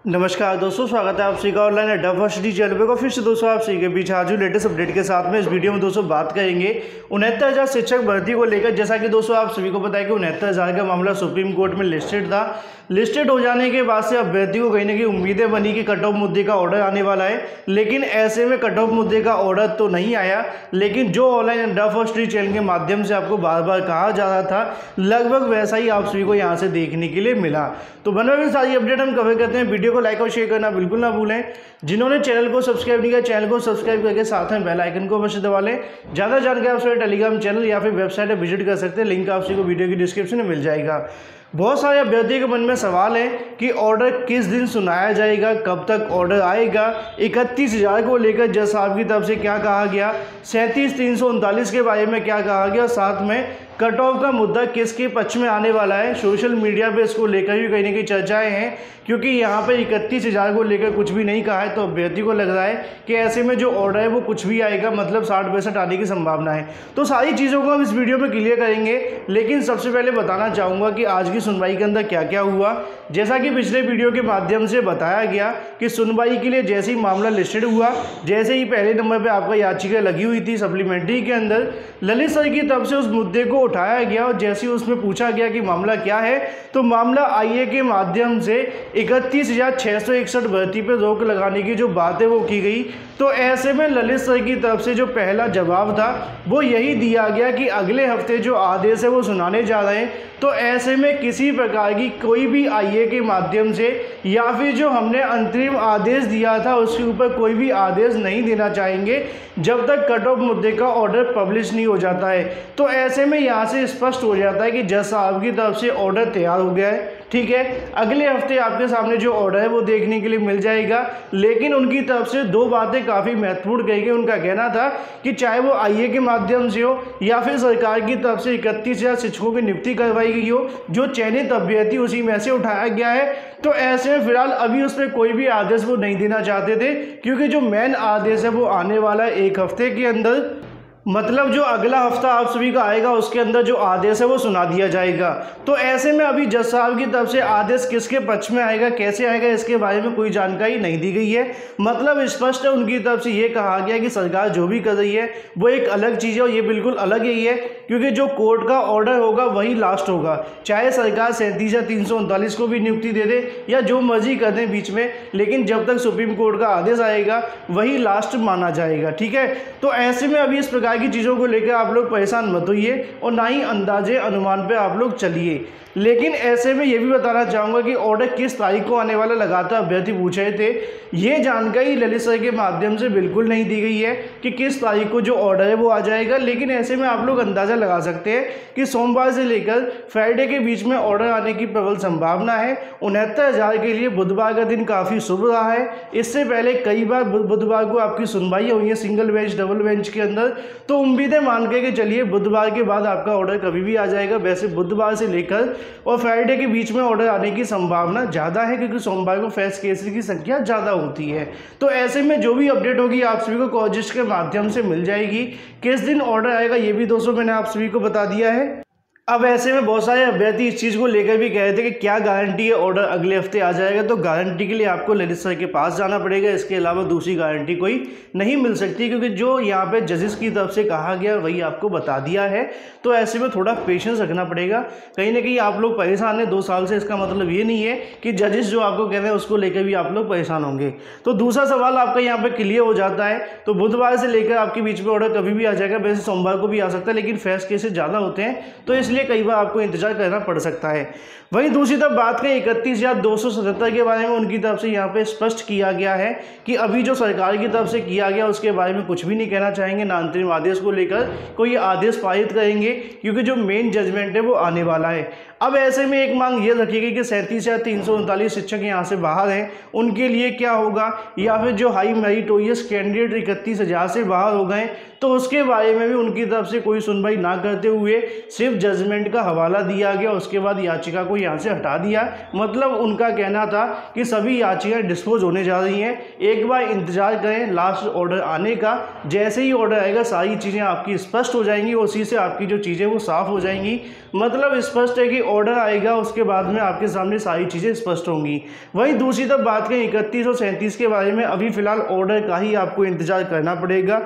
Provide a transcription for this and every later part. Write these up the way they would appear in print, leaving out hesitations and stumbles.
नमस्कार दोस्तों, स्वागत है आप सभी का ऑनलाइन अड्डा फर्स्ट डी चैनल पर। फिर से दोस्तों आप सभी के बीच हाजिर लेटेस्ट अपडेट के साथ में इस वीडियो में दोस्तों बात करेंगे 69,000 शिक्षक भर्ती को लेकर। जैसा कि दोस्तों आप सभी को पता है कि 69,000 का मामला सुप्रीम कोर्ट में लिस्टेड था। लिस्टेड हो जाने के बाद से अभ्यर्थी को कहीं ना कहीं उम्मीदें बनी कि कट ऑफ मुद्दे का ऑर्डर आने वाला है, लेकिन ऐसे में कट ऑफ मुद्दे का ऑर्डर तो नहीं आया। लेकिन जो ऑनलाइन अड्डा फर्स्ट डी चैनल के माध्यम से आपको बार बार कहा जा रहा था, लगभग वैसा ही आप सभी को यहाँ से देखने के लिए मिला। तो बना हुई सारी अपडेट हम कवर करते हैं। वीडियो को लाइक और शेयर करना बिल्कुल ना भूलें। जिन्होंने चैनल को सब्सक्राइब नहीं किया, चैनल को सब्सक्राइब करके साथ में बेल आइकन को अवश्य दबा लें। ज़्यादा जानकारी आप सभी टेलीग्राम चैनल या फिर वेबसाइट पर विजिट कर सकते हैं। लिंक आप सभी को वीडियो की डिस्क्रिप्शन में मिल जाएगा। बहुत सारे अभ्यर्थी के मन में सवाल है कि ऑर्डर किस दिन सुनाया जाएगा, कब तक ऑर्डर आएगा। 31,000 को लेकर जज साहब की तरफ से क्या कहा गया, 37,339 के बारे में क्या कहा गया, साथ में कट ऑफ का मुद्दा किसके पक्ष में आने वाला है। सोशल मीडिया पे इसको लेकर भी कहीं ना कहीं चर्चाएं हैं, क्योंकि यहाँ पे 31,000 को लेकर कुछ भी नहीं कहा है। तो अभ्यर्थी को लग रहा है कि ऐसे में जो ऑर्डर है वो कुछ भी आएगा, मतलब 60% आने की संभावना है। तो सारी चीज़ों को हम इस वीडियो में क्लियर करेंगे, लेकिन सबसे पहले बताना चाहूँगा कि आज की सुनवाई के अंदर क्या क्या हुआ। जैसा कि पिछले वीडियो के माध्यम से बताया गया कि सुनवाई के लिए जैसे ही मामला लिस्टेड हुआ, जैसे ही पहले नंबर पर आपका याचिका लगी हुई थी सप्लीमेंट्री के अंदर, ललित सर की तरफ से उस मुद्दे को उठाया गया और जैसे ही उसमें पूछा गया कि मामला क्या है, तो मामला आईए के माध्यम से 31,661 भर्ती पर रोक लगाने की जो बात है वो की गई। तो ऐसे में ललित सर की तरफ से जो पहला जवाब था वो यही दिया गया कि अगले हफ्ते जो आदेश है वो सुनाने जा रहे हैं। तो ऐसे में किसी प्रकार की कोई भी आईए के माध्यम से या फिर जो हमने अंतरिम आदेश दिया था उसके ऊपर कोई भी आदेश नहीं देना चाहेंगे जब तक कट ऑफ मुद्दे का ऑर्डर पब्लिश नहीं हो जाता है। तो ऐसे में यहाँ से स्पष्ट हो जाता है कि जज साहब की तरफ से ऑर्डर तैयार हो गया है। ठीक है, अगले हफ्ते आपके सामने जो ऑर्डर है वो देखने के लिए मिल जाएगा। लेकिन उनकी तरफ से दो बातें काफ़ी महत्वपूर्ण कही गई। उनका कहना था कि चाहे वो आईए के माध्यम से हो या फिर सरकार की तरफ से 31,000 शिक्षकों की नियुक्ति करवाई गई हो, जो चयनित अभ्यर्थी उसी में से उठाया गया है। तो ऐसे में फिलहाल अभी उस पर कोई भी आदेश वो नहीं देना चाहते थे, क्योंकि जो मेन आदेश है वो आने वाला है 1 हफ्ते के अंदर। मतलब जो अगला हफ्ता आप सभी का आएगा उसके अंदर जो आदेश है वो सुना दिया जाएगा। तो ऐसे में अभी जज साहब की तरफ से आदेश किसके पक्ष में आएगा, कैसे आएगा, इसके बारे में कोई जानकारी नहीं दी गई है। मतलब स्पष्ट है उनकी तरफ से ये कहा गया कि सरकार जो भी कर रही है वो एक अलग चीज़ है और ये बिल्कुल अलग ही है, क्योंकि जो कोर्ट का ऑर्डर होगा वही लास्ट होगा। चाहे सरकार 37,339 को भी नियुक्ति दे दे या जो मर्जी कर दें बीच में, लेकिन जब तक सुप्रीम कोर्ट का आदेश आएगा वही लास्ट माना जाएगा। ठीक है, तो ऐसे में अभी इस प्रकार की चीज़ों को लेकर आप लोग परेशान मत होइए और ना ही अंदाजे अनुमान पे आप लोग चलिए। लेकिन ऐसे में ये भी बताना चाहूँगा कि ऑर्डर किस तारीख को आने वाला लगातार अभ्यर्थी पूछ रहे थे। ये जानकारी ललित सर के माध्यम से बिल्कुल नहीं दी गई है कि किस तारीख को जो ऑर्डर है वो आ जाएगा। लेकिन ऐसे में आप लोग अंदाज़ा लगा सकते हैं कि सोमवार से लेकर फ्राइडे के बीच में ऑर्डर आने की प्रबल संभावना है। 69,000 के लिए बुधवार का दिन काफ़ी शुभ रहा है। इससे पहले कई बार बुधवार को आपकी सुनवाई हुई है सिंगल बेंच डबल बेंच के अंदर। तो उम्मीदें मान के चलिए बुधवार के बाद आपका ऑर्डर कभी भी आ जाएगा। वैसे बुधवार से लेकर और फ्राइडे के बीच में ऑर्डर आने की संभावना ज़्यादा है, क्योंकि सोमवार को फेस केसेस की संख्या ज़्यादा होती है। तो ऐसे में जो भी अपडेट होगी आप सभी को कॉलेज के माध्यम से मिल जाएगी। किस दिन ऑर्डर आएगा ये भी दोस्तों मैंने आप सभी को बता दिया है। अब ऐसे में बहुत सारे अभ्यर्थी इस चीज़ को लेकर भी कह रहे थे कि क्या गारंटी है ऑर्डर अगले हफ्ते आ जाएगा। तो गारंटी के लिए आपको ललित सर के पास जाना पड़ेगा, इसके अलावा दूसरी गारंटी कोई नहीं मिल सकती, क्योंकि जो यहाँ पे जजेस की तरफ से कहा गया वही आपको बता दिया है। तो ऐसे में थोड़ा पेशेंस रखना पड़ेगा। कहीं ना कहीं आप लोग परेशान हैं 2 साल से, इसका मतलब ये नहीं है कि जजेस जो आपको कह रहे हैं उसको लेकर भी आप लोग परेशान होंगे। तो दूसरा सवाल आपका यहाँ पर क्लियर हो जाता है। तो बुधवार से लेकर आपके बीच में ऑर्डर कभी भी आ जाएगा। वैसे सोमवार को भी आ सकता है, लेकिन फेस केसेस ज़्यादा होते हैं तो इसलिए कई बार आपको इंतजार करना पड़ सकता है। वहीं दूसरी तरफ बात करें 31,277 के बारे में, उनकी तरफ से यहाँ पे स्पष्ट किया गया है कि अभी जो सरकार की तरफ से किया गया उसके बारे में कुछ भी नहीं कहना चाहेंगे, ना अंतरिम आदेश को लेकर कोई आदेश पारित करेंगे, क्योंकि जो मेन जजमेंट है वो आने वाला है। अब ऐसे में एक मांग ये रखी गई कि 37,339 शिक्षक यहाँ से बाहर हैं, उनके लिए क्या होगा, या फिर जो हाई मेरिटोरियस कैंडिडेट 31,000 से बाहर हो गए तो उसके बारे में भी उनकी तरफ से कोई सुनवाई ना करते हुए सिर्फ जजमेंट का हवाला दिया गया। उसके बाद याचिका को यहाँ से हटा दिया। मतलब उनका कहना था कि सभी याचिकाएं डिस्पोज होने जा रही हैं, एक बार इंतजार करें लास्ट ऑर्डर आने का। जैसे ही ऑर्डर आएगा सारी चीज़ें आपकी स्पष्ट हो जाएंगी, उसी से आपकी जो चीज़ें वो साफ़ हो जाएंगी। मतलब स्पष्ट है कि ऑर्डर आएगा उसके बाद में आपके सामने सारी चीज़ें स्पष्ट होंगी। वहीं दूसरी तरफ बात करें 31 और 37 के बारे में, अभी फ़िलहाल ऑर्डर का ही आपको इंतज़ार करना पड़ेगा।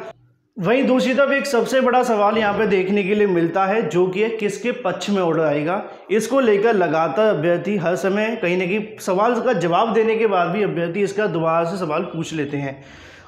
वहीं दूसरी तरफ एक सबसे बड़ा सवाल यहाँ पे देखने के लिए मिलता है, जो कि है किसके पक्ष में ऑर्डर आएगा। इसको लेकर लगातार अभ्यर्थी हर समय कहीं ना कहीं सवाल का जवाब देने के बाद भी अभ्यर्थी इसका दोबारा से सवाल पूछ लेते हैं।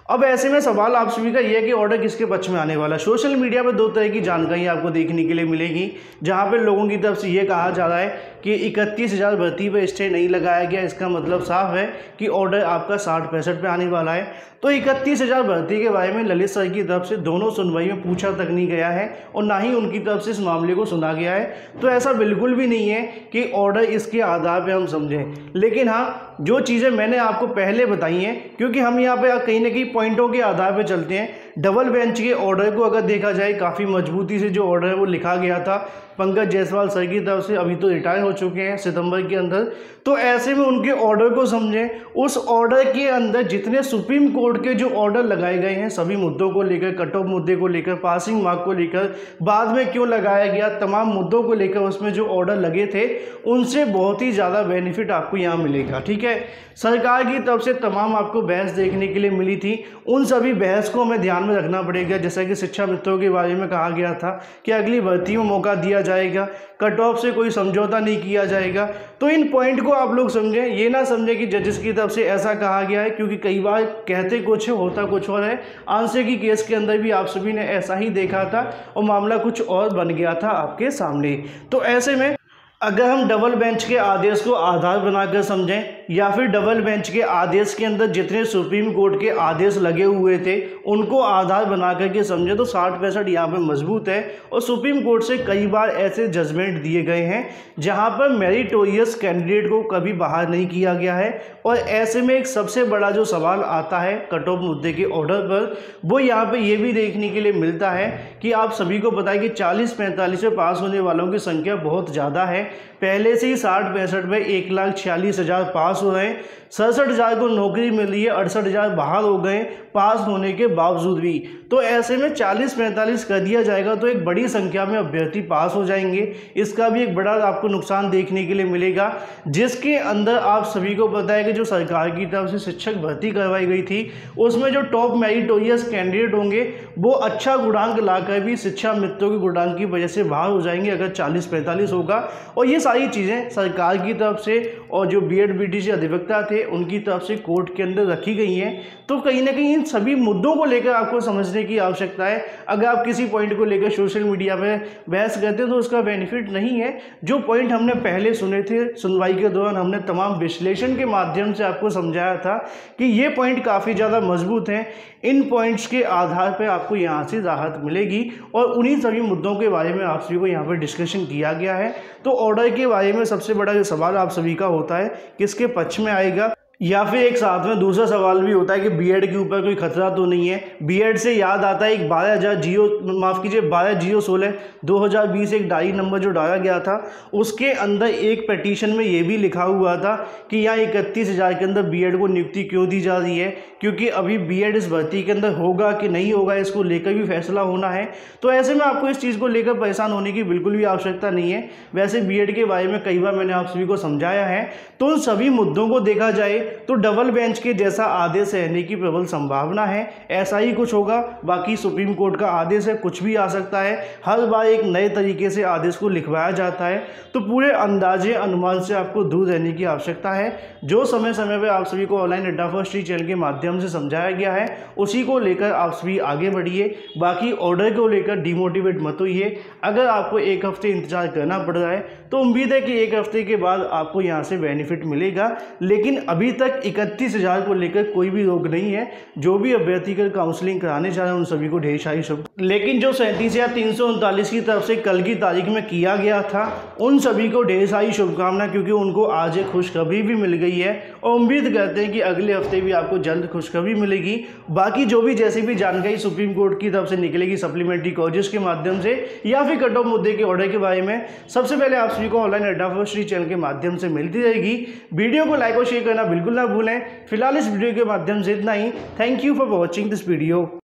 अब ऐसे में सवाल आप सभी का यह है कि ऑर्डर किसके पक्ष में आने वाला है। सोशल मीडिया पर दो तरह की जानकारी आपको देखने के लिए मिलेगी, जहां पे लोगों की तरफ से ये कहा जा रहा है कि 31,000 भर्ती पर स्टे नहीं लगाया गया, इसका मतलब साफ है कि ऑर्डर आपका 60-65 पे आने वाला है। तो 31,000 भर्ती के बारे में ललित सर की तरफ से दोनों सुनवाई में पूछा तक नहीं गया है और ना ही उनकी तरफ से इस मामले को सुना गया है। तो ऐसा बिल्कुल भी नहीं है कि ऑर्डर इसके आधार पर हम समझें, लेकिन हाँ जो चीज़ें मैंने आपको पहले बताई हैं, क्योंकि हम यहाँ पे कहीं ना कहीं पॉइंटों के आधार पर चलते हैं। डबल बेंच के ऑर्डर को अगर देखा जाए, काफ़ी मजबूती से जो ऑर्डर है वो लिखा गया था पंकज जायसवाल सर की तरफ से, अभी तो रिटायर हो चुके हैं सितंबर के अंदर। तो ऐसे में उनके ऑर्डर को समझें, उस ऑर्डर के अंदर जितने सुप्रीम कोर्ट के जो ऑर्डर लगाए गए हैं सभी मुद्दों को लेकर, कट ऑफ मुद्दे को लेकर, पासिंग मार्क को लेकर, बाद में क्यों लगाया गया, तमाम मुद्दों को लेकर उसमें जो ऑर्डर लगे थे उनसे बहुत ही ज़्यादा बेनिफिट आपको यहाँ मिलेगा। ठीक है, सरकार की तरफ से तमाम आपको बहस देखने के लिए मिली थी, उन सभी बहस को हमें ध्यान में रखना पड़ेगा। जैसा कि शिक्षा मित्रों के बारे में कहा गया था कि अगली भर्ती में मौका दिया जाएगा, कट ऑफ से कोई समझौता नहीं किया जाएगा। तो इन पॉइंट को आप लोग समझें, ये ना समझें कि जजेस की तरफ से ऐसा कहा गया है, क्योंकि कई बार कहते कुछ होता कुछ और है। आंसर की केस के अंदर भी आप सभी ने ऐसा ही देखा था और मामला कुछ और बन गया था आपके सामने। तो ऐसे में अगर हम डबल बेंच के आदेश को आधार बनाकर समझें या फिर डबल बेंच के आदेश के अंदर जितने सुप्रीम कोर्ट के आदेश लगे हुए थे उनको आधार बना करके समझें, तो 60-65 यहाँ पे मजबूत है। और सुप्रीम कोर्ट से कई बार ऐसे जजमेंट दिए गए हैं जहाँ पर मेरिटोरियस कैंडिडेट को कभी बाहर नहीं किया गया है। और ऐसे में एक सबसे बड़ा जो सवाल आता है कट ऑफ मुद्दे के ऑर्डर पर, वो यहाँ पर ये भी देखने के लिए मिलता है कि आप सभी को पता है कि 40-45 में पास होने वालों की संख्या बहुत ज़्यादा है। पहले से ही 60-65 में 1,46,000 पास हो गए, 67,000 को नौकरी मिल रही है, 68,000 बाहर हो गए पास होने के बावजूद भी। तो ऐसे में 40-45 कर दिया जाएगा तो एक बड़ी संख्या में अभ्यर्थी पास हो जाएंगे। इसका भी एक बड़ा आपको नुकसान देखने के लिए मिलेगा, जिसके अंदर आप सभी को पता है कि जो सरकार की तरफ से शिक्षक भर्ती करवाई गई थी उसमें जो टॉप मेरिटोरियस कैंडिडेट होंगे वो अच्छा गुणांक लाकर भी शिक्षा मित्रों के गुणांक की वजह से बाहर हो जाएंगे अगर 40-45 होगा। और ये सारी चीज़ें सरकार की तरफ से और जो बीएड बीटीसी अधिवक्ता थे उनकी तरफ से कोर्ट के अंदर रखी गई हैं। तो कहीं ना कहीं इन सभी मुद्दों को लेकर आपको समझने की आवश्यकता है। अगर आप किसी पॉइंट को लेकर सोशल मीडिया पर बहस करते हैं तो उसका बेनिफिट नहीं है। जो पॉइंट हमने पहले सुने थे सुनवाई के दौरान, हमने तमाम विश्लेषण के माध्यम से आपको समझाया था कि ये पॉइंट काफ़ी ज़्यादा मजबूत हैं। इन पॉइंट्स के आधार पर आपको यहाँ से राहत मिलेगी और उन्हीं सभी मुद्दों के बारे में आप सभी को यहाँ पर डिस्कशन किया गया है। तो ऑर्डर के बारे में सबसे बड़ा जो सवाल आप सभी का होता है किसके पक्ष में आएगा, या फिर एक साथ में दूसरा सवाल भी होता है कि बीएड के ऊपर कोई खतरा तो नहीं है। बीएड से याद आता है एक 12/0/2020 एक डायरी नंबर जो डाला गया था, उसके अंदर एक पिटीशन में ये भी लिखा हुआ था कि यहाँ 31,000 के अंदर बीएड को नियुक्ति क्यों दी जा रही है, क्योंकि अभी बीएड इस भर्ती के अंदर होगा कि नहीं होगा इसको लेकर भी फैसला होना है। तो ऐसे में आपको इस चीज़ को लेकर परेशान होने की बिल्कुल भी आवश्यकता नहीं है। वैसे बीएड के बारे में कई बार मैंने आप सभी को समझाया है। तो उन सभी मुद्दों को देखा जाए तो डबल बेंच के जैसा आदेश रहने की प्रबल संभावना है, ऐसा ही कुछ होगा। बाकी सुप्रीम कोर्ट का आदेश है, कुछ भी आ सकता है, हर बार एक नए तरीके से आदेश को लिखवाया जाता है। तो पूरे अंदाजे अनुमान से आपको दूर रहने की आवश्यकता है। जो समय समय पर आप सभी को ऑनलाइन अड्डा फर्स्ट स्टडी चैनल के माध्यम से समझाया गया है उसी को लेकर आप सभी आगे बढ़िए। बाकी ऑर्डर को लेकर डिमोटिवेट मत होइए। अगर आपको एक हफ्ते इंतजार करना पड़ रहा है तो उम्मीद है कि एक हफ्ते के बाद आपको यहाँ से बेनिफिट मिलेगा, लेकिन अभी तक 31,000 को लेकर कोई भी रोक नहीं है। जो भी अभ्यर्थी कर काउंसलिंग कराने जा रहे हैं उन सभी को ढेर सारी शुभ, लेकिन जो 37,339 की तरफ से कल की तारीख में किया गया था उन सभी को ढेर सारी शुभकामनाएं, क्योंकि उनको आज एक खुशखबरी भी मिल गई है और उम्मीद करते हैं कि अगले हफ्ते भी आपको जल्द खुशखबरी मिलेगी। बाकी जो भी जैसी भी जानकारी सुप्रीम कोर्ट की तरफ से निकलेगी सप्लीमेंट्री कॉलेजेस के माध्यम से या फिर कट ऑफ मुद्दे के ऑर्डर के बारे में, सबसे पहले आप सभी को ऑनलाइन अड्डा फर्स्ट स्टडी चैनल के माध्यम से मिलती रहेगी। वीडियो को लाइक और शेयर करना बिल्कुल ना भूलें। फिलहाल इस वीडियो के माध्यम से इतना ही। Thank you for watching this video.